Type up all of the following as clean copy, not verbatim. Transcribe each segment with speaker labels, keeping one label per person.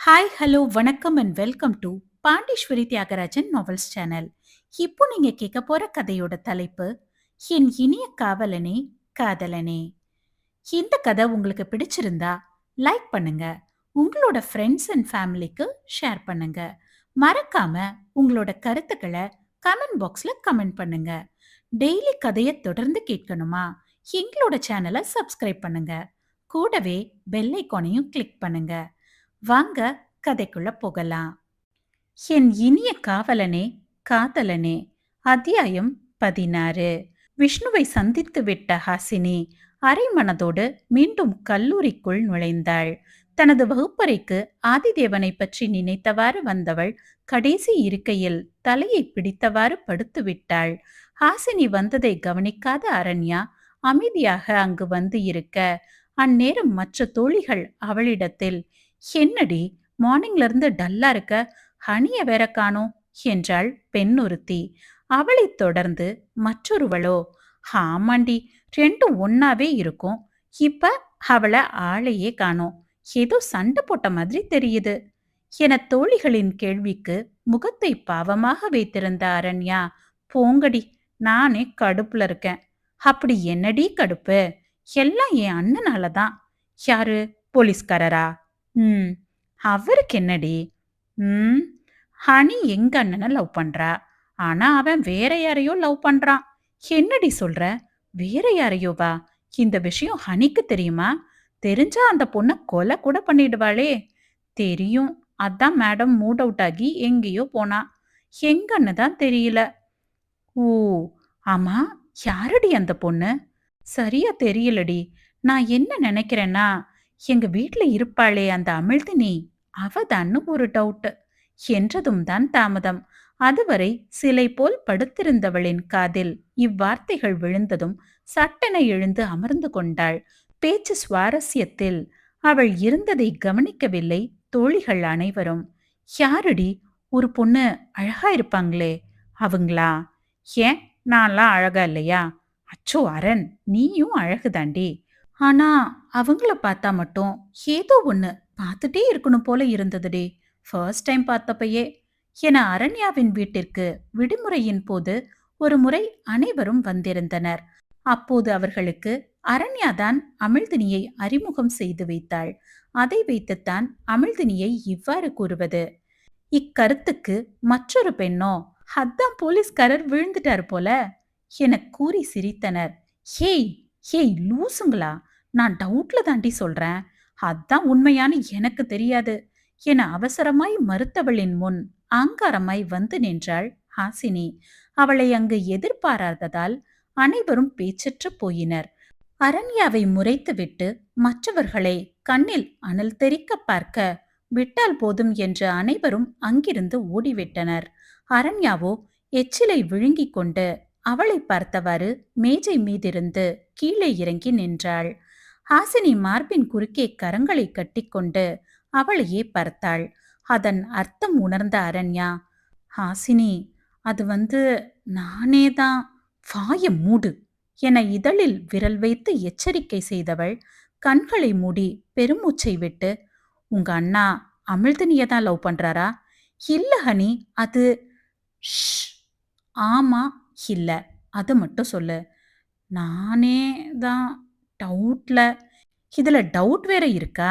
Speaker 1: Hi, hello, வணக்கம் and welcome to Pandeeswari Thiagarajan novels channel. இப்போ நீங்க கேட்க போற கதையோட தலைப்பு என் இனிய காவலனே, காதலனே. இந்த கதை உங்களுக்கு பிடிச்சிருந்தா லைக் பண்ணுங்க. உங்களோட ஃப்ரெண்ட்ஸ் அண்ட் ஃபேமிலிக்கு ஷேர் பண்ணுங்க. மறக்காம உங்களோட கருத்துக்களை கமெண்ட் பாக்ஸ்ல கமெண்ட் பண்ணுங்க. டெய்லி கதையை தொடர்ந்து கேட்கணுமா? எங்களோட சேனலை சப்ஸ்கிரைப் பண்ணுங்க. கூடவே பெல் ஐகானையும் கிளிக் பண்ணுங்க. வாங்க கதைக்குள்ள போகலாம். என் இனிய காவலனே, காதலனே. அத்தியாயம் 16. விஷ்ணுவை சந்தித்து விட்ட ஹாசினி அரை மனதோடு மீண்டும் கல்லூரிக்குள் நுழைந்தாள். தனது வகுப்பறைக்கு ஆதிதேவனை பற்றி நினைத்தவாறு வந்தவள் கடைசி இருக்கையில் தலையை பிடித்தவாறு படுத்துவிட்டாள். ஹாசினி வந்ததை கவனிக்காத அரண்யா அமைதியாக அங்கு வந்து இருக்க, அந்நேரம் மற்ற தோழிகள் அவளிடத்தில், என்னடி மார்னிங்ல இருந்து டல்லா இருக்க, ஹனிய வேற காணோம் என்றாள் பெண் ஒருத்தி. அவளைத் தொடர்ந்து மற்றொருவளோ, ஆமாண்டி, ரெண்டும் ஒன்னாவே இருக்கும். இப்ப அவளை ஆளையே காணோம், ஏதோ சண்டை போட்ட மாதிரி தெரியுது என தோழிகளின் கேள்விக்கு முகத்தை பாவமாக வைத்திருந்த அரண்யா, போங்கடி, நானே கடுப்புல இருக்கேன். அப்படி என்னடி கடுப்பு? எல்லாம் என் அண்ணனால தான். யாரு, போலீஸ்காரரா? ம், அவருக்கு என்னடி? ம், ஹனி எங்க அண்ணனை லவ் பண்றா. ஆனா அவன் வேற யாரையோ லவ் பண்றான். என்னடி சொல்ற? வேற யாரையோவா? இந்த விஷயம் ஹனிக்கு தெரியுமா? தெரிஞ்சா அந்த பொண்ணை கொலை கூட பண்ணிடுவாளே. தெரியும். அதான் மேடம் மூட் அவுட் ஆகி எங்கேயோ போனா. எங்கன்னு தான் தெரியல. ஓ, ஆமா, யாரடி அந்த பொண்ணு? சரியா தெரியலடி. நான் என்ன நினைக்கிறேன்னா, எங்க வீட்ல இருப்பாளே அந்த அமிழ்தினி, அவதான்னு ஒரு டவுட் என்றதும் தான் தாமதம். அதுவரை சிலை போல் படுத்திருந்தவளின் காதில் இவ்வார்த்தைகள் விழுந்ததும் சட்டென எழுந்து அமர்ந்து கொண்டாள். பேச்சு சுவாரஸ்யத்தில் அவள் இருந்ததை கவனிக்கவில்லை தோழிகள் அனைவரும். யாரடி? ஒரு பொண்ணு அழகா இருப்பாங்களே, அவங்களா? ஏன், நான்லாம் அழகா இல்லையா? அச்சோ அரண், நீயும் அழகுதாண்டி. ஆனா அவங்கள பார்த்தா மட்டும் ஏதோ ஒண்ணு பார்த்துட்டே இருக்கணும் போல இருந்ததுடி, ஃபர்ஸ்ட் டைம் பார்த்தப்பயே என அரண்யாவின் வீட்டிற்கு விடுமுறையின் போது ஒரு முறை அனைவரும் வந்திருந்தனர். அப்போது அவர்களுக்கு அரண்யாதான் அமிழ்தினியை அறிமுகம் செய்து வைத்தாள். அதை வைத்துத்தான் அமிழ்தினியை இவ்வாறு கூறுவது. இக்கருத்துக்கு மற்றொரு பெண்ணோ, அதான் போலீஸ்காரர் விழுந்துட்டார் போல என கூறி சிரித்தனர். ஹேய், ஹேய் லூசுங்களா, நான் டவுட்ல தாண்டி சொல்றேன், அதான் உண்மையானு எனக்கு தெரியாது என அவசரமாய் மறுத்தவளின் முன் ஆங்காரமாய் வந்து நின்றாள் ஹாசினி. அவளை அங்கு எதிர்பாராததால் அனைவரும் பேச்சற்று போயினர். அரண்யாவை முறைத்துவிட்டு மற்றவர்களை கண்ணில் அனல் தெறிக்க பார்க்க, விட்டால் போதும் என்று அனைவரும் அங்கிருந்து ஓடிவிட்டனர். அரண்யாவோ எச்சிலை விழுங்கிக் கொண்டு அவளை பார்த்தவாறு மேஜை மீதிருந்து கீழே இறங்கி நின்றாள். ஹாசினி மார்பின் குறுக்கே கரங்களை கட்டிக்கொண்டு அவளையே பார்த்தாள். அதன் அர்த்தம் உணர்ந்த அரண்யா, ஹாசினி, அது நானேதான், வாய மூடு என இதழில் விரல் வைத்து எச்சரிக்கை செய்தவள் கண்களை மூடி பெருமூச்சை விட்டு, உங்க அண்ணா அமிழ்தினிய தான் லவ் பண்றாரா? இல்ல ஹனி, அது. ஷ், ஆமா, இல்ல, அது மட்டும் சொல்லு. நானே தான் டவுட்ல. இதுல டவுட் வேற இருக்கா?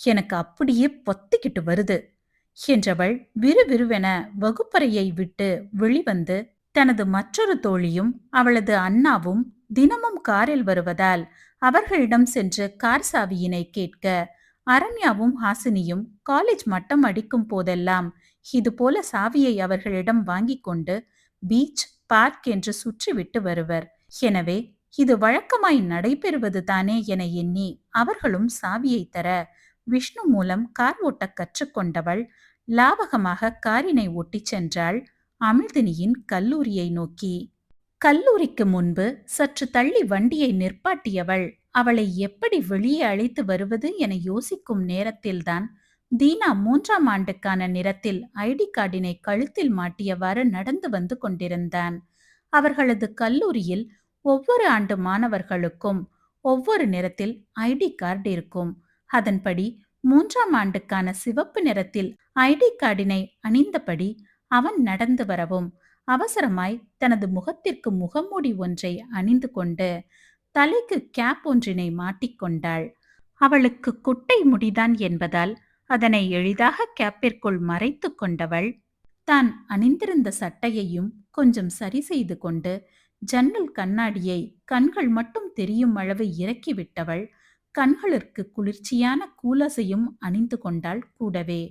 Speaker 1: எனக்கு அப்படியே பொத்திக்கிட்டு வருது என்றவள் விறுவிறுவென வகுப்பறையை விட்டு வெளிவந்து, தனது மற்றொரு தோழியும் அவளது அண்ணாவும் தினமும் காரில் வருவதால் அவர்களிடம் சென்று கார் சாவியினை கேட்க, அரண்யாவும் ஹாசினியும் காலேஜ் மட்டம் அடிக்கும் போதெல்லாம் இதுபோல சாவியை அவர்களிடம் வாங்கிக் கொண்டு பீச், பார்க் என்று சுற்றிவிட்டு வருவர். எனவே இது வழக்கமாய் நடைபெறுவது தானே என எண்ணி அவர்களும் சாவியை தர, விஷ்ணு மூலம் கார் ஓட்ட கற்றுக்கொண்டவள் லாவகமாக காரினை ஓட்டிச் சென்றாள் அமிழ்தினியின் கல்லூரியை நோக்கி. கல்லூரிக்கு முன்பு சற்று தள்ளி வண்டியை நிற்பாட்டியவள் அவளை எப்படி வெளியே அழைத்து வருவது என யோசிக்கும் நேரத்தில்தான் தீனா 3ஆம் ஆண்டுக்கான நிறத்தில் ஐடி கார்டினை கழுத்தில் மாட்டியவாறு நடந்து வந்து கொண்டிருந்தான். அவர்களது கல்லூரியில் ஒவ்வொரு ஆண்டு மாணவர்களுக்கும் ஒவ்வொரு நிறத்தில் ஐடி கார்டு இருக்கும். அதன்படி 3ஆம் ஆண்டுக்கான சிவப்பு நிறத்தில் ஐடி கார்டினை அணிந்தபடி அவன் நடந்து வரவும் அவசரமாய் தனது முகத்திற்கு முகமூடி ஒன்றை அணிந்து கொண்டு தலைக்கு கேப் ஒன்றினை மாட்டிக்கொண்டாள். அவளுக்கு குட்டை முடிதான் என்பதால் அதனை எளிதாக கேப்பிற்குள் மறைத்துக் கொண்டவள் தான் அணிந்திருந்த சட்டையையும் கொஞ்சம் சரி செய்து கொண்டு ஜன்னல் கண்ணாடியை கண்கள் மட்டும் தெரியும் அளவு இறக்கிவிட்டவள் கண்களிற்கு குளிர்ச்சியான கூலசையும் அணிந்து கொண்டாள் கூடவே.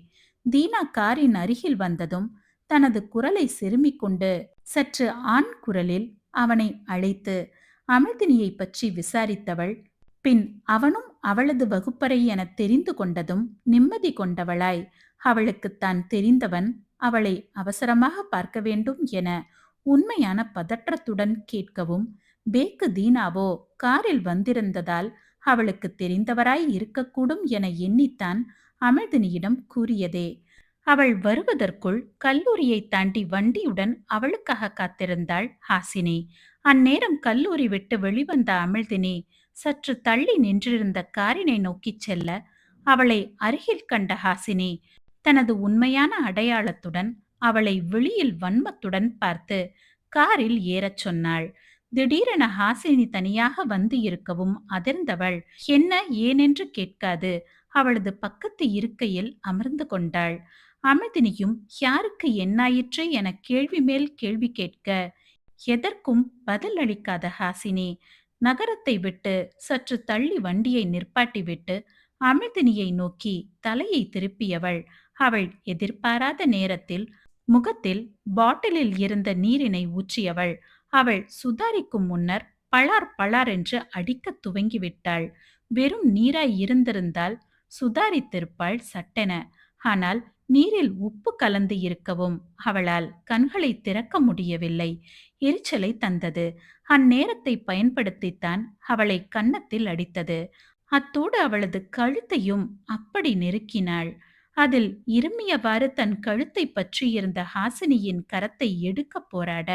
Speaker 1: தீனா காரின் அருகில் வந்ததும் தனது குரலை செருமிக் கொண்டு சற்று ஆண் குரலில் அவனை அழைத்து அமிழ்தினியை பற்றி விசாரித்தவள் பின் அவனும் அவளது வகுப்பறை என தெரிந்து கொண்டதும் நிம்மதி கொண்டவளாய் அவளுக்கு தான் தெரிந்தவன் அவளை அவசரமாக பார்க்க வேண்டும் என உண்மையான பதற்றத்துடன் கேட்கவும் பேக்கு தீனாவோ காரில் வந்திருந்ததால் அவளுக்கு தெரிந்தவராய் இருக்கக்கூடும் என எண்ணித்தான் அமிழ்தினியிடம் கூறியதே. அவள் வருவதற்குள் கல்லூரியை தாண்டி வண்டியுடன் அவளுக்காக காத்திருந்தாள் ஹாசினி. அந்நேரம் கல்லூரி விட்டு வெளிவந்த அமிழ்தினி சற்று தள்ளி நின்றிருந்த காரினை நோக்கிச் செல்ல அவளை அருகில் கண்ட ஹாசினி தனது உண்மையான அடையாளத்துடன் அவளை வெளியில் வன்மத்துடன் பார்த்து காரில் ஏறச் சொன்னாள். திடீரென ஹாசினி தனியாக வந்து இருக்கவும் அதிர்ந்தவள் என்ன ஏனென்று கேட்காது அவளது பக்கத்து இருக்கையில் அமர்ந்து கொண்டாள். அமிர்தினியும் யாருக்கு என்னாயிற்று என கேள்வி மேல் கேள்வி கேட்க எதற்கும் பதில் அளிக்காத ஹாசினி நகரத்தை விட்டு சற்று தள்ளி வண்டியை நிற்பாட்டிவிட்டு அமிர்தினியை நோக்கி தலையை திருப்பியவள் அவள் எதிர்பாராத நேரத்தில் முகத்தில் பாட்டிலில் இருந்த நீரினை ஊற்றியவள் அவள் சுதாரிக்கும் முன்னர் பளார் பளார் என்று அடிக்க துவங்கிவிட்டாள். வெறும் நீராய் இருந்திருந்தால் சுதாரித்திருப்பாள் சட்டென. ஆனால் நீரில் உப்பு கலந்து இருக்கவும் அவளால் கண்களை திறக்க முடியவில்லை. எரிச்சலை தந்தது. அந்நேரத்தை பயன்படுத்தித்தான் அவளை கன்னத்தில் அடித்தது. அத்தோடு அவளது கழுத்தையும் அப்படி நெருக்கினாள். அதில் இருமியவாறு தன் கழுத்தை பற்றியிருந்த ஹாசினியின் கரத்தை எடுக்க போராட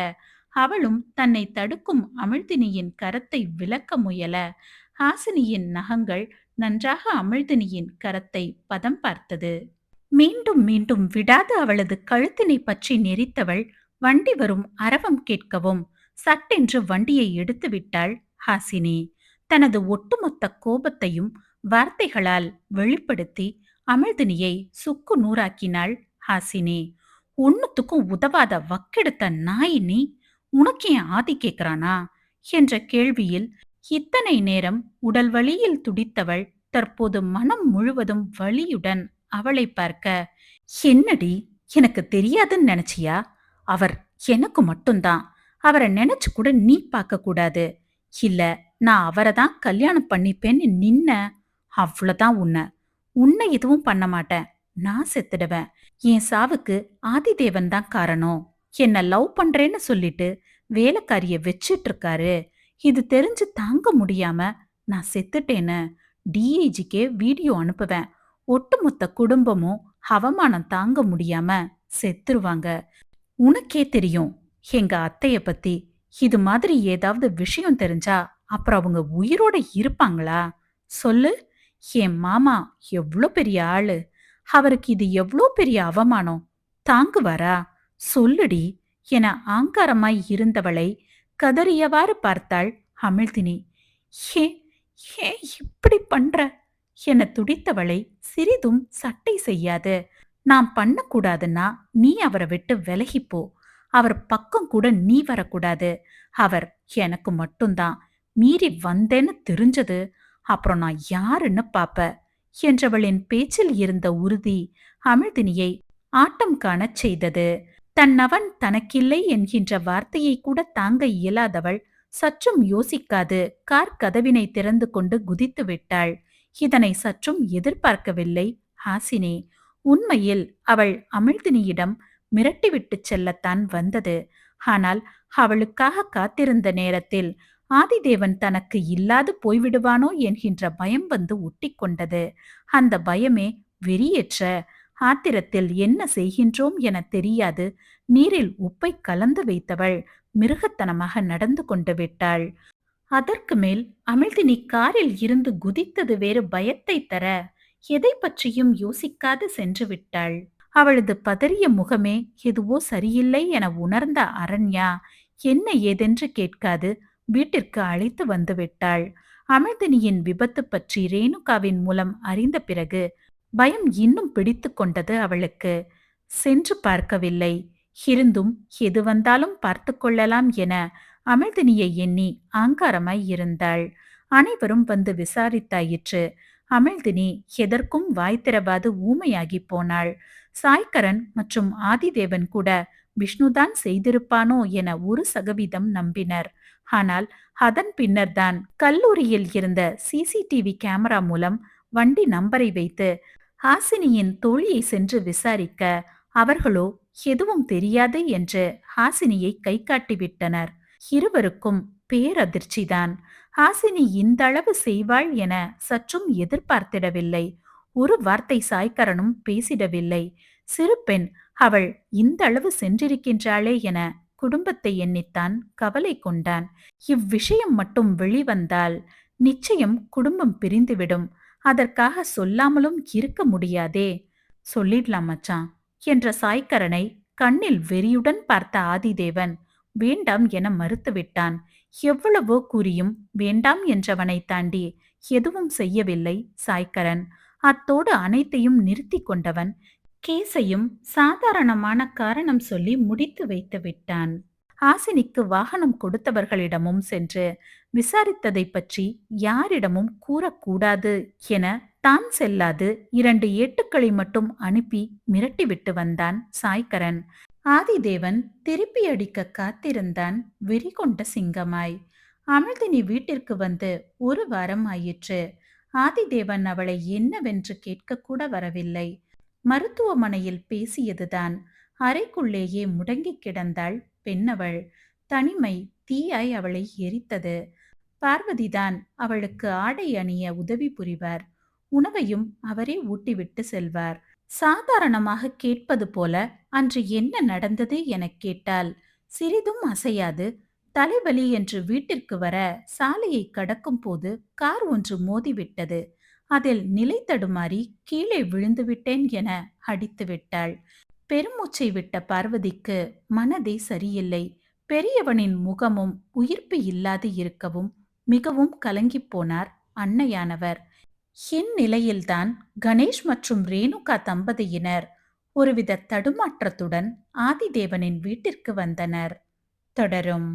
Speaker 1: அவளும் தன்னை தடுக்கும் அமிழ்தினியின் கரத்தை விலக்க முயல ஹாசினியின் நகங்கள் நன்றாக அமிழ்தினியின் கரத்தை பதம் பார்த்தது. மீண்டும் மீண்டும் விடாது அவளது கழுத்தினை பற்றி நெரித்தவள் வண்டி வரும் அரவம் கேட்கவும் சட்டென்று வண்டியை எடுத்து விட்டாள் ஹாசினி. தனது ஒட்டுமொத்த கோபத்தையும் வார்த்தைகளால் வெளிப்படுத்தி அமிழ்தினியை சுக்கு நூறாக்கினாள் ஹாசினி. ஒன்னுத்துக்கும் உதவாத வக்கெடுத்த நாய் நீ, உனக்கு ஏன் ஆதி கேட்கிறானா என்ற கேள்வியில் இத்தனை நேரம் உடல் வலியில் துடித்தவள் தற்போது மனம் முழுவதும் வலியுடன் அவளை பார்க்க, என்னடி எனக்கு தெரியாதுன்னு நினைச்சியா? அவர் எனக்கு மட்டும்தான். அவரை நினைச்சு கூட நீ பார்க்க கூடாது. இல்ல, நான் அவரை தான் கல்யாணம் பண்ணிப்பேன்னு நின்ன, அவ்வளவுதான். உன்னை எதுவும் பண்ண மாட்டேன். நான் செத்துடுவேன். என் சாவுக்கு ஆதிதேவன் தான் காரணம். என்ன லவ் பண்றேன்னு சொல்லிட்டு வேலைக்காரிய வச்சிட்டு இருக்காரு. இது தெரிஞ்சு தாங்க முடியாம நான் செத்துட்டேன்னு டிஐஜிக்கே வீடியோ அனுப்புவேன். ஒட்டுமொத்த குடும்பமும் அவமானம் தாங்க முடியாம செத்துருவாங்க. உனக்கே தெரியும் எங்க அத்தைய பத்தி. இது மாதிரி ஏதாவது விஷயம் தெரிஞ்சா அப்புறம் அவங்க உயிரோட இருப்பாங்களா? சொல்லு. என் மாமா எவ்வளோ பெரிய ஆளு. அவருக்கு இது எவ்வளோ பெரிய அவமானம். தாங்குவாரா? சொல்லுடி என ஆங்காரமாய் இருந்தவளை கதறியவாறு பார்த்தாள் அமிழ்தினி. ஏன் ஏன் இப்படி பண்ற என துடித்தவளை சிறிதும் சட்டை செய்யாது. நான் பண்ணக்கூடாதுன்னா நீ அவரை விட்டு விலகிப்போ. அவர் பக்கம் கூட நீ வரக்கூடாது. அவர் எனக்கு மட்டும்தான். மீறி வந்தேன்னு தெரிஞ்சது அப்புறம் நான் யாருன்னு பாப்ப என்றவளின் பேச்சில் இருந்த உறுதி அமிழ்தினியை ஆட்டம் காணச் செய்தது. தன்னவன் தனக்கில்லை என்கின்ற வார்த்தையை கூட தாங்க இயலாதவள் சற்றும் யோசிக்காது கார் கதவினை திறந்து கொண்டு குதித்து விட்டாள். இதனை சற்றும் எதிர்பார்க்கவில்லை ஹாசினி. உண்மையில் அவள் அமிழ்தினியிடம் மிரட்டிவிட்டு செல்லத்தான் வந்தது. ஆனால் அவளுக்காக காத்திருந்த நேரத்தில் ஆதிதேவன் தனக்கு இல்லாது போய்விடுவானோ என்கின்ற பயம் வந்து ஒட்டிக்கொண்டது. அந்த பயமே வெறியேற்ற ஆத்திரத்தில் என்ன செய்கின்றோம் என தெரியாது நீரில் உப்பை கலந்து வைத்தவள் மிருகத்தனமாக நடந்து கொண்டு விட்டாள். அதற்கு மேல் அமிழ்தினி காரில் இருந்து குதித்தது வேறு பயத்தை தர எதை பற்றியும் யோசிக்காது சென்று விட்டாள். அவளது பதறிய முகமே எதுவோ சரியில்லை என உணர்ந்த அரண்யா என்ன ஏதென்று கேட்காது வீட்டிற்கு அழைத்து வந்து விட்டாள். அமிர்தினியின் விபத்து பற்றி ரேணுகாவின் மூலம் அறிந்த பிறகு பயம் இன்னும் பிடித்து கொண்டது அவளுக்கு. சென்று பார்க்கவில்லை. இருந்தும் எது வந்தாலும் பார்த்து கொள்ளலாம் என அமிர்தினியை எண்ணி ஆங்காரமாய் இருந்தாள். அனைவரும் வந்து விசாரித்தாயிற்று. அமிழ்தினி எதற்கும் வாய் திறவாது ஊமையாகி போனாள். சாய்கரன் மற்றும் ஆதிதேவன் கூட விஷ்ணுதான் செய்திருப்பானோ என 1% நம்பினர். ஆனால் அதன் பின்னர்தான் கல்லூரியில் இருந்த சிசிடிவி கேமரா மூலம் வண்டி நம்பரை வைத்து ஹாசினியின் தோழியை சென்று விசாரிக்க அவர்களோ எதுவும் தெரியாது என்று ஹாசினியை கை காட்டிவிட்டனர். இருவருக்கும் பேரதிர்ச்சிதான். ஹாசினி இந்த அளவு செய்வாள் என சற்றும் எதிர்பார்த்திடவில்லை. ஒரு வார்த்தை சாய்கரனும் பேசிடவில்லை. சிறு பெண், அவள் இந்த அளவு சென்றிருக்கின்றாளே என குடும்பத்தை எண்ணித்தான் கவலை கொண்டான். இவ்விஷயம் மட்டும் வெளிவந்தால் நிச்சயம் குடும்பம் பிரிந்துவிடும். அதற்காக சொல்லாமலும் இருக்க முடியாதே. சொல்லிடலாம் மச்சான் என்ற சாய்கரனை கண்ணில் வெறியுடன் பார்த்த ஆதிதேவன் வேண்டாம் என மறுத்துவிட்டான். எவ்வளவோ கூறியும் வேண்டாம் என்றவனை தாண்டி எதுவும் செய்யவில்லை சாய்கரன். அத்தோடு அனைத்தையும் நிறுத்தி கொண்டவன் கேஸையும் சாதாரணமான காரணம் சொல்லி முடித்து வைத்து விட்டான். ஹாசினிக்கு வாகனம் கொடுத்தவர்களிடமும் சென்று விசாரித்ததை பற்றி யாரிடமும் கூறக்கூடாது என தான் செல்லாது 2 ஏட்டுக்களை மட்டும் அனுப்பி மிரட்டிவிட்டு வந்தான் சாய்கரன். ஆதிதேவன் திருப்பி அடிக்க காத்திருந்தான் வெறி கொண்ட சிங்கமாய். அமிழ்தினி வீட்டிற்கு வந்து 1 வாரம் ஆயிற்று. ஆதிதேவன் அவளை என்னவென்று கேட்கக்கூட வரவில்லை. மருத்துவமனையில் பேசியதுதான். அறைக்குள்ளேயே முடங்கி கிடந்தாள் பெண்ணவள். தனிமை தீயாய் அவளை எரித்தது. பார்வதிதான் அவளுக்கு ஆடை அணிய உதவி புரிவார். உணவையும் அவரே ஊட்டிவிட்டு செல்வார். சாதாரணமாக கேட்பது போல அன்று என்ன நடந்தது எனக் கேட்டால் சிறிதும் அசையாது. தலைவலி என்று வீட்டிற்கு வர சாலையை கடக்கும் போது கார் ஒன்று மோதிவிட்டது. அதில் நிலை தடுமாறி கீழே விழுந்துவிட்டேன் என அடித்து விட்டாள். பெருமூச்சை விட்ட பார்வதிக்கு மனதே சரியில்லை. பெரியவனின் முகமும் உயிர்ப்பு இல்லாது இருக்கவும் மிகவும் கலங்கிப் போனார் அன்னையானவர். இந்நிலையில்தான் கணேஷ் மற்றும் ரேணுகா தம்பதியினர் ஒருவித தடுமாற்றத்துடன் ஆதிதேவனின் வீட்டிற்கு வந்தனர். தொடரும்.